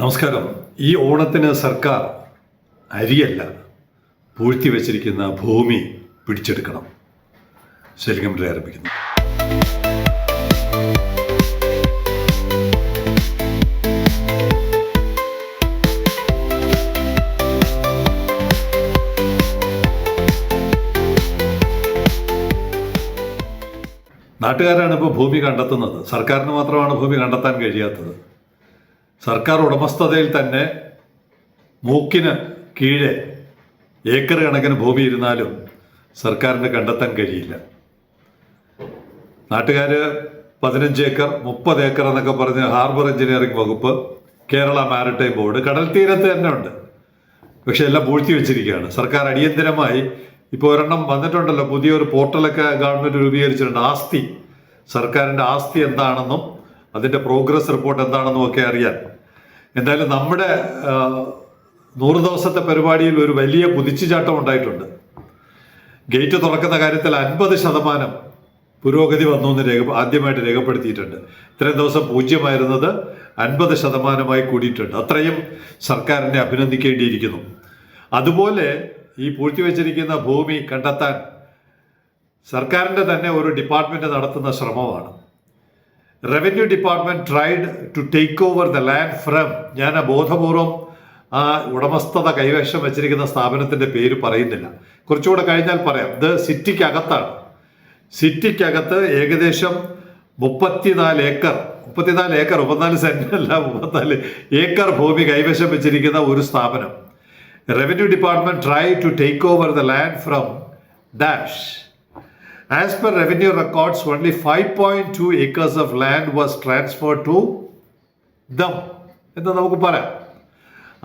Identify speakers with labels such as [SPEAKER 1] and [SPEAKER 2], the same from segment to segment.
[SPEAKER 1] നമസ്കാരം. ഈ ഓണത്തിന് സർക്കാർ അരിയല്ല പൂഴ്ത്തിവെച്ചിരിക്കുന്ന ഭൂമി പിടിച്ചെടുക്കണം. ശരിക്കും ആരംഭിക്കുന്നു. നാട്ടുകാരാണ് ഇപ്പോൾ ഭൂമി കണ്ടെത്തുന്നത്. സർക്കാരിന് മാത്രമാണ് ഭൂമി കണ്ടെത്താൻ കഴിയാത്തത്. സർക്കാർ ഉടമസ്ഥതയിൽ തന്നെ മൂക്കിന് കീഴെ ഏക്കർ കണക്കിന് ഭൂമി ഇരുന്നാലും സർക്കാരിന് കണ്ടെത്താൻ കഴിയില്ല. നാട്ടുകാർ 15 ഏക്കർ 30 ഏക്കർ എന്നൊക്കെ പറഞ്ഞ് ഹാർബർ എഞ്ചിനീയറിംഗ് വകുപ്പ്, കേരള മാരിടൈം ബോർഡ് കടൽ തീരത്ത് തന്നെ ഉണ്ട്. പക്ഷെ എല്ലാം പൂഴ്ത്തി വെച്ചിരിക്കുകയാണ്. സർക്കാർ അടിയന്തരമായി ഇപ്പോൾ ഒരെണ്ണം വന്നിട്ടുണ്ടല്ലോ, പുതിയൊരു പോർട്ടലൊക്കെ ഗവൺമെൻറ് രൂപീകരിച്ചിട്ടുണ്ട്. ആസ്തി, സർക്കാരിൻ്റെ ആസ്തി എന്താണെന്നും അതിൻ്റെ പ്രോഗ്രസ് റിപ്പോർട്ട് എന്താണെന്നും ഒക്കെ അറിയാൻ. എന്തായാലും നമ്മുടെ 100 ദിവസത്തെ പരിപാടിയിൽ ഒരു വലിയ കുതിച്ചുചാട്ടം ഉണ്ടായിട്ടുണ്ട്. ഗേറ്റ് തുറക്കുന്ന കാര്യത്തിൽ 50% പുരോഗതി വന്നു എന്ന് ആദ്യമായിട്ട് രേഖപ്പെടുത്തിയിട്ടുണ്ട്. ഇത്രയും ദിവസം 0 50% കൂടിയിട്ടുണ്ട്. അത്രയും സർക്കാരിനെ അഭിനന്ദിക്കേണ്ടിയിരിക്കുന്നു. അതുപോലെ ഈ പൂഴ്ത്തിവെച്ചിരിക്കുന്ന ഭൂമി കണ്ടെത്താൻ സർക്കാരിൻ്റെ തന്നെ ഒരു ഡിപ്പാർട്ട്മെൻറ്റ് നടത്തുന്ന ശ്രമമാണ്. Revenue department tried to take over the land from, ഞാൻ ബോധപൂർവം ആ ഉടമസ്ഥത കൈവശം വെച്ചിരിക്കുന്ന സ്ഥാപനത്തിൻ്റെ പേര് പറയുന്നില്ല, കുറച്ചുകൂടെ കഴിഞ്ഞാൽ പറയാം. ഇത് സിറ്റിക്കകത്താണ്. സിറ്റിക്കകത്ത് ഏകദേശം 34 ഏക്കർ 34 സെന്റ് അല്ല, 34 ഏക്കർ ഭൂമി കൈവശം വെച്ചിരിക്കുന്ന ഒരു സ്ഥാപനം. Revenue department try to take over the land from dash. As per revenue records, only 5.2 acres of land was transferred to them എന്ന് നമുക്ക് പറയാം.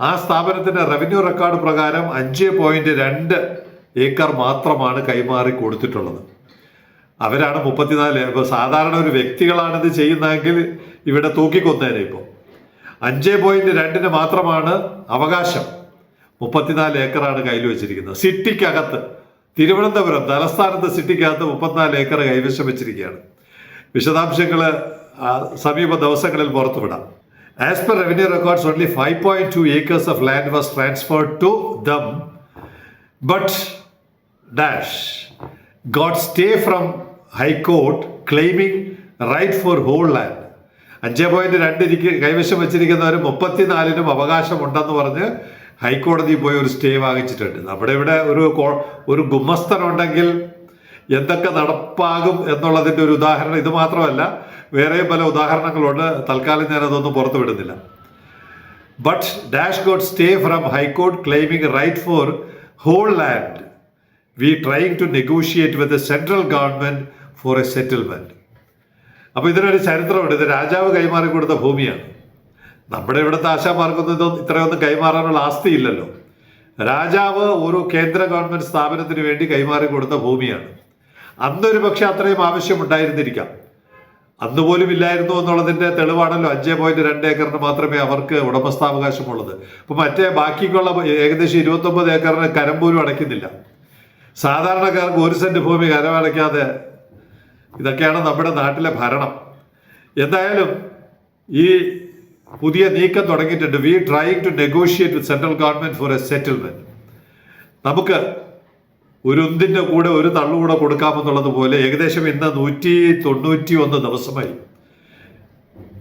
[SPEAKER 1] ആ സ്ഥാപനത്തിൻ്റെ റവന്യൂ റെക്കോർഡ് പ്രകാരം 5.2 ഏക്കർ മാത്രമാണ് കൈമാറി കൊടുത്തിട്ടുള്ളത്. അവരാണ് 34. ഇപ്പോൾ സാധാരണ ഒരു വ്യക്തികളാണിത് ചെയ്യുന്നതെങ്കിൽ ഇവിടെ തൂക്കിക്കൊന്നേനെ. ഇപ്പോൾ 5.2 മാത്രമാണ് അവകാശം. 34 ഏക്കറാണ് കയ്യിൽ വെച്ചിരിക്കുന്നത്. സിറ്റിക്കകത്ത്, തിരുവനന്തപുരം തലസ്ഥാനത്ത് സിറ്റിക്കകത്ത് 34 ഏക്കർ കൈവശം വെച്ചിരിക്കുകയാണ്. വിശദാംശങ്ങൾ സമീപ ദിവസങ്ങളിൽ പുറത്തുവിടാം. As per revenue records only 5.2 acres of land was transferred to them, but dash got stay from High Court claiming right for whole land. 5.2 കൈവശം വെച്ചിരിക്കുന്നവർ 34 അവകാശമുണ്ടെന്ന് പറഞ്ഞ് ഹൈക്കോടതി പോയി ഒരു സ്റ്റേ വാങ്ങിച്ചിട്ടുണ്ട്. നമ്മുടെ ഇവിടെ ഒരു ഗുമസ്തനുണ്ടെങ്കിൽ എന്തൊക്കെ നടപ്പാകും എന്നുള്ളതിൻ്റെ ഒരു ഉദാഹരണം ഇത് മാത്രമല്ല, വേറെയും പല ഉദാഹരണങ്ങളുണ്ട്. തൽക്കാലം ഞാനതൊന്നും പുറത്തു വിടുന്നില്ല. But dash got stay from high court claiming right for whole land. We trying to negotiate with the central government for a settlement. അപ്പോൾ ഇതിനൊരു ചരിത്രമുണ്ട്. ഇത് രാജാവ് കൈമാറി കൊടുത്ത ഭൂമിയാണ്. നമ്മുടെ ഇവിടുത്തെ ആശാമാർക്കൊന്നും ഇത്രയൊന്നും കൈമാറാനുള്ള ആസ്തി ഇല്ലല്ലോ. രാജാവ് ഒരു കേന്ദ്ര ഗവൺമെന്റ് സ്ഥാപനത്തിന് വേണ്ടി കൈമാറി കൊടുത്ത ഭൂമിയാണ്. അന്നൊരു പക്ഷെ അത്രയും ആവശ്യമുണ്ടായിരുന്നിരിക്കാം. അന്നുപോലും ഇല്ലായിരുന്നു എന്നുള്ളതിൻ്റെ തെളിവാണല്ലോ 5.2 ഏക്കറിന് മാത്രമേ അവർക്ക് ഉടമസ്ഥാവകാശമുള്ളത്. അപ്പോൾ മറ്റേ ബാക്കിക്കുള്ള ഏകദേശം 29 ഏക്കറിന് കരം പോലും അടയ്ക്കുന്നില്ല. സാധാരണക്കാർക്ക് 1 സെന്റ് ഭൂമി കരമടയ്ക്കാതെ, ഇതൊക്കെയാണ് നമ്മുടെ നാട്ടിലെ ഭരണം. എന്തായാലും ഈ പുതിയ നീക്കം തുടങ്ങിയിട്ടുണ്ട്. We trying to negotiate with central government for a settlement. നമുക്ക് ഒരു ഒന്നിൻ്റെ കൂടെ ഒരു തള്ളുകൂടെ കൊടുക്കാമെന്നുള്ളത് പോലെ ഏകദേശം ഇന്ന് 191 ദിവസമായി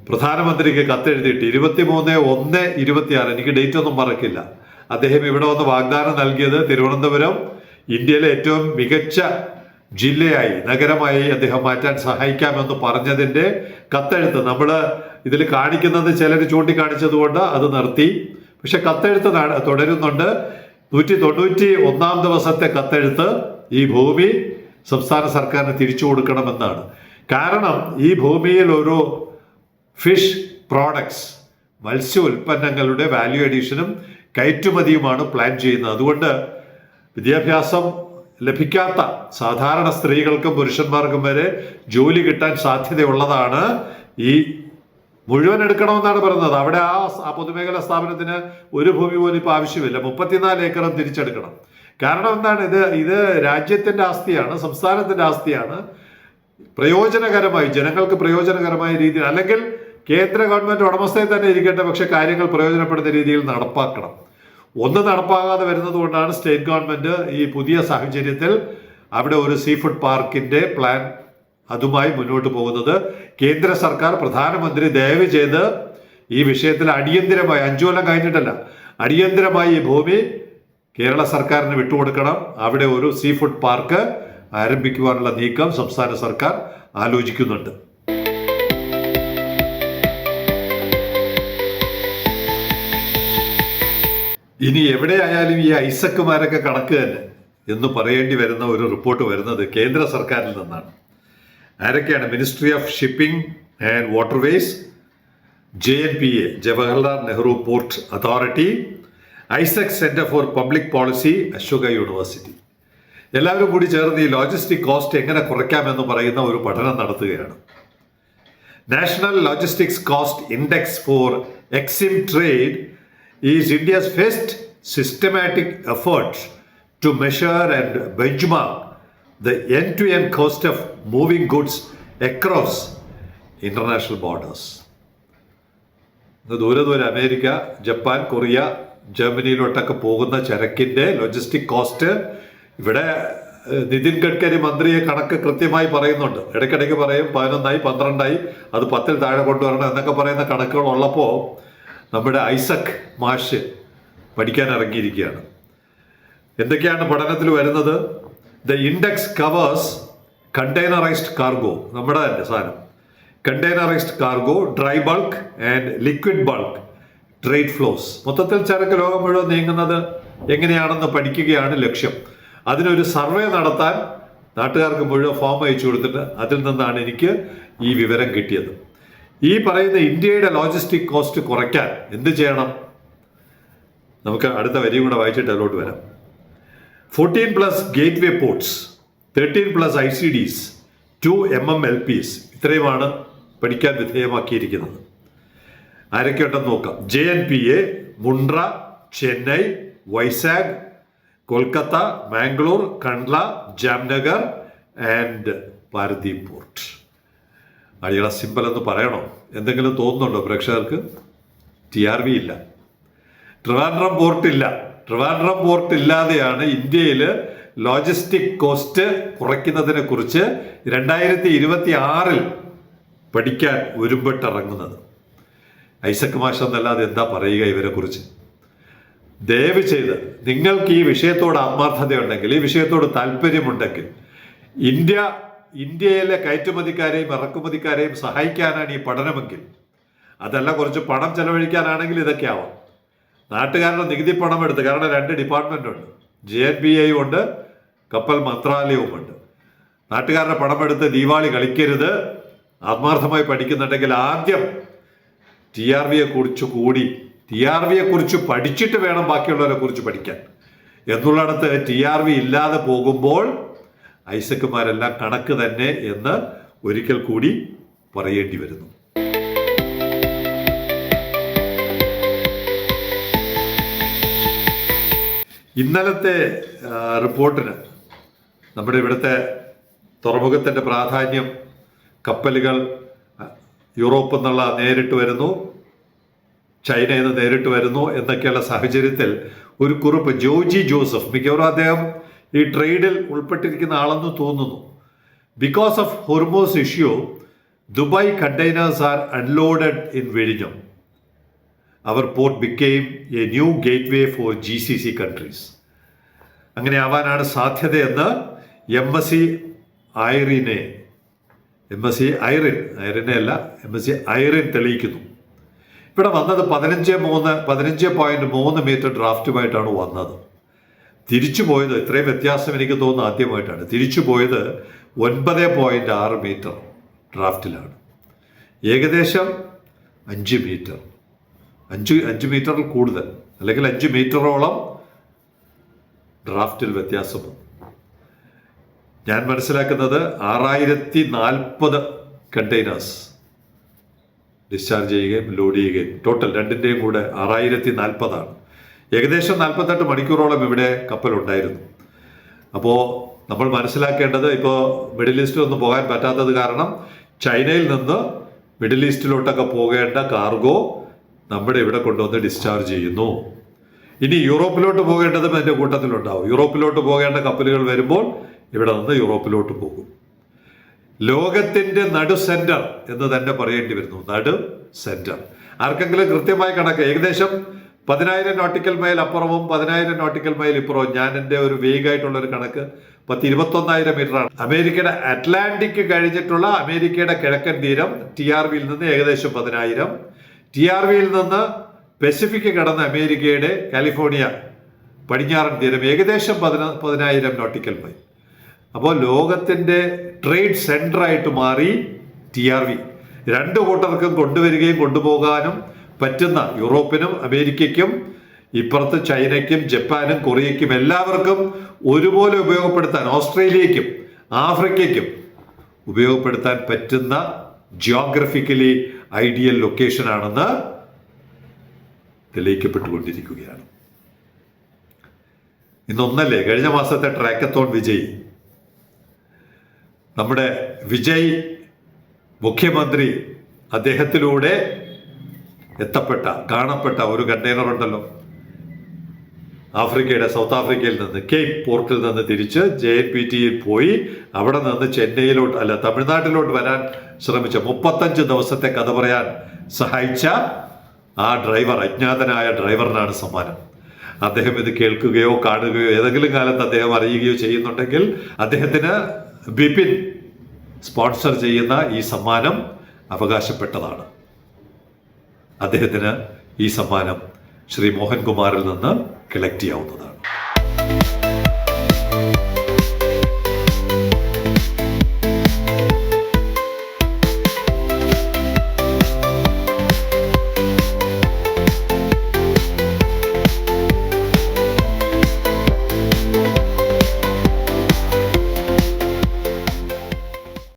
[SPEAKER 1] പ്രധാനമന്ത്രിക്ക് കത്തെഴുതിയിട്ട് 23/1/26, എനിക്ക് ഡേറ്റ് ഒന്നും മറക്കില്ല. അദ്ദേഹം ഇവിടെ വന്ന് വാഗ്ദാനം നൽകിയത് തിരുവനന്തപുരം ഇന്ത്യയിലെ ഏറ്റവും മികച്ച ജില്ലയായി, നഗരമായി അദ്ദേഹം മാറ്റാൻ സഹായിക്കാമെന്ന് പറഞ്ഞതിൻ്റെ കത്തെഴുത്ത് നമ്മൾ ഇതിൽ കാണിക്കുന്നത് ചിലർ ചൂണ്ടിക്കാണിച്ചതുകൊണ്ട് അത് നിർത്തി. പക്ഷെ കത്തെഴുത്ത് തുടരുന്നുണ്ട്. 191 ദിവസത്തെ കത്തെഴുത്ത് ഈ ഭൂമി സംസ്ഥാന സർക്കാരിന് തിരിച്ചു കൊടുക്കണമെന്നാണ്. കാരണം ഈ ഭൂമിയിൽ ഒരു ഫിഷ് പ്രോഡക്ട്സ്, മത്സ്യ ഉൽപ്പന്നങ്ങളുടെ വാല്യൂ അഡീഷനും കയറ്റുമതിയുമാണ് പ്ലാൻ ചെയ്യുന്നത്. അതുകൊണ്ട് വിദ്യാഭ്യാസം ലഭിക്കാത്ത സാധാരണ സ്ത്രീകൾക്കും പുരുഷന്മാർക്കും വരെ ജോലി കിട്ടാൻ സാധ്യതയുള്ളതാണ്. ഈ മുഴുവൻ എടുക്കണമെന്നാണ് പറയുന്നത്. അവിടെ ആ പൊതുമേഖലാ സ്ഥാപനത്തിന് ഒരു ഭൂമി പോലും ഇപ്പോൾ ആവശ്യമില്ല. 34 ഏക്കറും തിരിച്ചെടുക്കണം. കാരണം എന്താണ്? ഇത് രാജ്യത്തിൻ്റെ ആസ്തിയാണ്, സംസ്ഥാനത്തിൻ്റെ ആസ്തിയാണ്. പ്രയോജനകരമായി, ജനങ്ങൾക്ക് പ്രയോജനകരമായ രീതിയിൽ, അല്ലെങ്കിൽ കേന്ദ്ര ഗവൺമെൻറ് ഉടമസ്ഥയിൽ തന്നെ ഇരിക്കട്ടെ, പക്ഷെ കാര്യങ്ങൾ പ്രയോജനപ്പെടുന്ന രീതിയിൽ നടപ്പാക്കണം. ഒന്ന് നടപ്പാകാതെ വരുന്നത് കൊണ്ടാണ് സ്റ്റേറ്റ് ഗവൺമെൻറ് ഈ പുതിയ സാഹചര്യത്തിൽ അവിടെ ഒരു സീ ഫുഡ് പാർക്കിൻ്റെ പ്ലാൻ അതുമായി മുന്നോട്ട് പോകുന്നത്. കേന്ദ്ര സർക്കാർ, പ്രധാനമന്ത്രി ദയവ് ചെയ്ത് ഈ വിഷയത്തിൽ അടിയന്തിരമായി, 5 കൊല്ലം കഴിഞ്ഞിട്ടല്ല, അടിയന്തിരമായി ഈ ഭൂമി കേരള സർക്കാരിന് വിട്ടുകൊടുക്കണം. അവിടെ ഒരു സീ ഫുഡ് പാർക്ക് ആരംഭിക്കുവാനുള്ള നീക്കം സംസ്ഥാന സർക്കാർ ആലോചിക്കുന്നുണ്ട്. ഇനി എവിടെയായാലും ഈ ഐസക്കുമാരൊക്കെ കണക്ക് തന്നെ എന്ന് പറയേണ്ടി വരുന്ന ഒരു റിപ്പോർട്ട് വരുന്നത് കേന്ദ്ര സർക്കാരിൽ നിന്നാണ്. ആരൊക്കെയാണ്? Ministry of shipping and waterways, JNPA, Jawaharlal Nehru port authority, Isaac centre for public policy, Ashoka university. എല്ലാവരും കൂടി ചേർന്ന് ഈ ലോജിസ്റ്റിക് കോസ്റ്റ് എങ്ങനെ കുറയ്ക്കാമെന്ന് പറയുന്ന ഒരു പഠനം നടത്തുകയാണ്. National logistics cost index for EXIM trade is India's first systematic effort to measure and benchmark the end-to-end cost of moving goods across international borders. ദൂരെ അമേരിക്ക, ജപ്പാൻ, കൊറിയ, ജർമ്മനിയിലോട്ടൊക്കെ പോകുന്ന ചരക്കിൻ്റെ ലോജിസ്റ്റിക് കോസ്റ്റ് ഇവിടെ നിതിൻ ഗഡ്കരി മന്ത്രിയെ കണക്ക് കൃത്യമായി പറയുന്നുണ്ട്. ഇടയ്ക്കിടയ്ക്ക് പറയും 11ആയി 12ആയി, അത് 10-ൽ താഴെ കൊണ്ടുവരണം എന്നൊക്കെ പറയുന്ന കണക്കുകൾ ഉള്ളപ്പോൾ നമ്മുടെ ഐസക് മാഷ് പഠിക്കാൻ ഇറങ്ങിയിരിക്കുകയാണ്. എന്തൊക്കെയാണ് പഠനത്തിൽ വരുന്നത്? The index covers containerized cargo, നമ്മുടെ തന്നെ സാധനം, containerized cargo, dry bulk and liquid bulk trade flows. മൊത്തത്തിൽ ചരക്ക് ലോകം മുഴുവൻ നീങ്ങുന്നത് എങ്ങനെയാണെന്ന് പഠിക്കുകയാണ് ലക്ഷ്യം. അതിനൊരു സർവേ നടത്താൻ നാട്ടുകാർക്ക് മുഴുവൻ ഫോം അയച്ചു കൊടുത്തിട്ട് അതിൽ നിന്നാണ് എനിക്ക് ഈ വിവരം കിട്ടിയത്. ഈ പറയുന്ന ഇന്ത്യയുടെ ലോജിസ്റ്റിക് കോസ്റ്റ് കുറയ്ക്കാൻ എന്ത് ചെയ്യണം? നമുക്ക് അടുത്ത വരിയും കൂടെ വായിച്ചിട്ട് അതിലോട്ട് വരാം. 14+ ഗേറ്റ്വേ പോർട്സ്, 13+ ICDs, 2 MMLPs, ഇത്രയുമാണ് പഠിക്കാൻ വിധേയമാക്കിയിരിക്കുന്നത്. ആരൊക്കെയുണ്ടെന്ന് നോക്കാം. JNPA, Mundra, Chennai, Vizag, Kolkata, Mangalore, Kandla, Jamnagar and Paradip port. അടികളെ സിമ്പിൾ എന്ന് പറയണോ? എന്തെങ്കിലും തോന്നുന്നുണ്ടോ പ്രേക്ഷകർക്ക്? TRV ഇല്ല, ട്രിവാൻഡ്രം പോർട്ടില്ല. ട്രിവാൻഡ്രം പോർട്ട് ഇല്ലാതെയാണ് ഇന്ത്യയിൽ ലോജിസ്റ്റിക് കോസ്റ്റ് കുറയ്ക്കുന്നതിനെ കുറിച്ച് 2026 പഠിക്കാൻ ഒരുമ്പിട്ടിറങ്ങുന്നത്. ഐസക് മാഷ് എന്നല്ലാതെ എന്താ പറയുക ഇവരെ കുറിച്ച്? ദയവ് ചെയ്ത് നിങ്ങൾക്ക് ഈ വിഷയത്തോട് ആത്മാർത്ഥതയുണ്ടെങ്കിൽ, ഈ വിഷയത്തോട് താല്പര്യമുണ്ടെങ്കിൽ, ഇന്ത്യയിലെ കയറ്റുമതിക്കാരെയും ഇറക്കുമതിക്കാരെയും സഹായിക്കാനാണ് ഈ പഠനമെങ്കിൽ, അതല്ല കുറച്ച് പണം ചെലവഴിക്കാനാണെങ്കിൽ ഇതൊക്കെ ആവാം. നാട്ടുകാരുടെ നികുതി പണം എടുത്ത്, കാരണം 2 ഡിപ്പാർട്ട്മെൻ്റ് ഉണ്ട്, JNPA ഉണ്ട്, കപ്പൽ മന്ത്രാലയവുമുണ്ട്. നാട്ടുകാരുടെ പണമെടുത്ത് ദീപാവലി കളിക്കരുത്. ആത്മാർത്ഥമായി പഠിക്കുന്നുണ്ടെങ്കിൽ ആദ്യം TRVയെ കുറിച്ച് പഠിച്ചിട്ട് വേണം ബാക്കിയുള്ളവരെ കുറിച്ച് പഠിക്കാൻ. എന്നുള്ളിടത്ത് TRV ഇല്ലാതെ പോകുമ്പോൾ ഐസക്കുമാരെല്ലാം കണക്ക് തന്നെ എന്ന് ഒരിക്കൽ കൂടി പറയേണ്ടി വരുന്നു. ഇന്നലത്തെ റിപ്പോർട്ടിന് നമ്മുടെ ഇവിടുത്തെ തുറമുഖത്തിൻ്റെ പ്രാധാന്യം, കപ്പലുകൾ യൂറോപ്പിൽ നിന്നുള്ള നേരിട്ട് വരുന്നു, ചൈനയിൽ നിന്ന് നേരിട്ട് വരുന്നു എന്നൊക്കെയുള്ള സാഹചര്യത്തിൽ ഒരു കുറിപ്പ് ജോജി ജോസഫ്, മിക്കവാറും അദ്ദേഹം ഈ ട്രേഡിൽ ഉൾപ്പെട്ടിരിക്കുന്ന ആളെന്ന് തോന്നുന്നു. Because of Hormuz issue, Dubai containers are unloaded in വിഴിഞ്ഞം. അവർ port became a new gateway for GCC countries. അങ്ങനെ ആവാനാണ് സാധ്യതയെന്ന് MSc ഐറിൻ തെളിയിക്കുന്നു. ഇവിടെ വന്നത് 15.3 മീറ്റർ ഡ്രാഫ്റ്റുമായിട്ടാണ് വന്നത്. തിരിച്ചു പോയത്, ഇത്രയും വ്യത്യാസം എനിക്ക് തോന്നുന്നു ആദ്യമായിട്ടാണ്, തിരിച്ചു പോയത് 9.6 മീറ്റർ ഡ്രാഫ്റ്റിലാണ്. ഏകദേശം 5 മീറ്റർ, 5 മീറ്ററിൽ കൂടുതൽ, അല്ലെങ്കിൽ 5 മീറ്ററോളം ഡ്രാഫ്റ്റിൽ വ്യത്യാസമുണ്ട്. ഞാൻ മനസ്സിലാക്കുന്നത് 6040 കണ്ടെയ്നേഴ്സ് ഡിസ്ചാർജ് ചെയ്യുകയും ലോഡ് ചെയ്യുകയും, ടോട്ടൽ രണ്ടിൻ്റെയും കൂടെ 6040 ഏകദേശം 48 മണിക്കൂറോളം ഇവിടെ കപ്പലുണ്ടായിരുന്നു. അപ്പോൾ നമ്മൾ മനസ്സിലാക്കേണ്ടത്, ഇപ്പോൾ മിഡിൽ ഈസ്റ്റിലൊന്നും പോകാൻ പറ്റാത്തത് കാരണം ചൈനയിൽ നിന്ന് മിഡിൽ ഈസ്റ്റിലോട്ടൊക്കെ പോകേണ്ട കാർഗോ നമ്മുടെ ഇവിടെ കൊണ്ടുവന്ന് ഡിസ്ചാർജ് ചെയ്യുന്നു. ഇനി യൂറോപ്പിലോട്ട് പോകേണ്ടതും അതിൻ്റെ കൂട്ടത്തിലുണ്ടാവും. യൂറോപ്പിലോട്ട് പോകേണ്ട കപ്പലുകൾ വരുമ്പോൾ ഇവിടെ നിന്ന് യൂറോപ്പിലോട്ട് പോകും. ലോകത്തിൻ്റെ നടു സെന്റർ എന്ന് തന്നെ പറയേണ്ടി വരുന്നു. നടു സെന്റർ. ആർക്കെങ്കിലും കൃത്യമായ കണക്ക് ഏകദേശം 10,000 നോട്ടിക്കൽ മൈൽ അപ്പുറവും 10,000 നോട്ടിക്കൽ മൈൽ ഇപ്പുറവും, ഞാൻ എൻ്റെ ഒരു വേഗമായിട്ടുള്ള ഒരു കണക്ക് 21,000 മീറ്ററാണ്. അമേരിക്കയുടെ അറ്റ്ലാന്റിക് കഴിഞ്ഞിട്ടുള്ള അമേരിക്കയുടെ കിഴക്കൻ തീരം TRVയിൽ നിന്ന് ഏകദേശം 10,000, TRVയിൽ നിന്ന് പസഫിക് കടന്ന അമേരിക്കയുടെ കാലിഫോർണിയ പടിഞ്ഞാറൻ തീരം ഏകദേശം 10,000 നോട്ടിക്കൽ മൈൽ. അപ്പോൾ ലോകത്തിൻ്റെ ട്രേഡ് സെന്ററായിട്ട് മാറി TRV. രണ്ടു കൂട്ടർക്കും കൊണ്ടുവരികയും കൊണ്ടുപോകാനും പറ്റുന്ന, യൂറോപ്പിനും അമേരിക്കയ്ക്കും ഇപ്പുറത്ത് ചൈനയ്ക്കും ജപ്പാനും കൊറിയയ്ക്കും എല്ലാവർക്കും ഒരുപോലെ ഉപയോഗപ്പെടുത്താൻ, ഓസ്ട്രേലിയയ്ക്കും ആഫ്രിക്കയ്ക്കും ഉപയോഗപ്പെടുത്താൻ പറ്റുന്ന ജിയോഗ്രഫിക്കലി ഐഡിയൽ ലൊക്കേഷനാണെന്ന് തെളിയിക്കപ്പെട്ടുകൊണ്ടിരിക്കുകയാണ്. ഇന്നൊന്നല്ലേ, കഴിഞ്ഞ മാസത്തെ ട്രാക്കത്തോൺ വിജയ്, നമ്മുടെ വിജയ് മുഖ്യമന്ത്രി, അദ്ദേഹത്തിലൂടെ കാണപ്പെട്ട ഒരു കണ്ടെയ്നർ ഉണ്ടല്ലോ, സൗത്ത് ആഫ്രിക്കയിൽ നിന്ന് കേപ്പ് പോർട്ടിൽ നിന്ന് തിരിച്ച് JNPTയിൽ പോയി അവിടെ നിന്ന് തമിഴ്നാട്ടിലോട്ട് വരാൻ ശ്രമിച്ച 35 ദിവസത്തെ കഥ പറയാൻ സഹായിച്ച ആ ഡ്രൈവർ, അജ്ഞാതനായ ഡ്രൈവറിനാണ് സമ്മാനം. അദ്ദേഹം ഇത് കേൾക്കുകയോ കാണുകയോ ഏതെങ്കിലും കാലത്ത് അദ്ദേഹം അറിയുകയോ ചെയ്യുന്നുണ്ടെങ്കിൽ അദ്ദേഹത്തിന് ബിപിൻ സ്പോൺസർ ചെയ്യുന്ന ഈ സമ്മാനം അവകാശപ്പെട്ടതാണ്. അദ്ദേഹത്തിന് ഈ സമ്മാനം ശ്രീ മോഹൻകുമാറിൽ നിന്ന് കളക്ട് ചെയ്യാവുന്നതാണ്.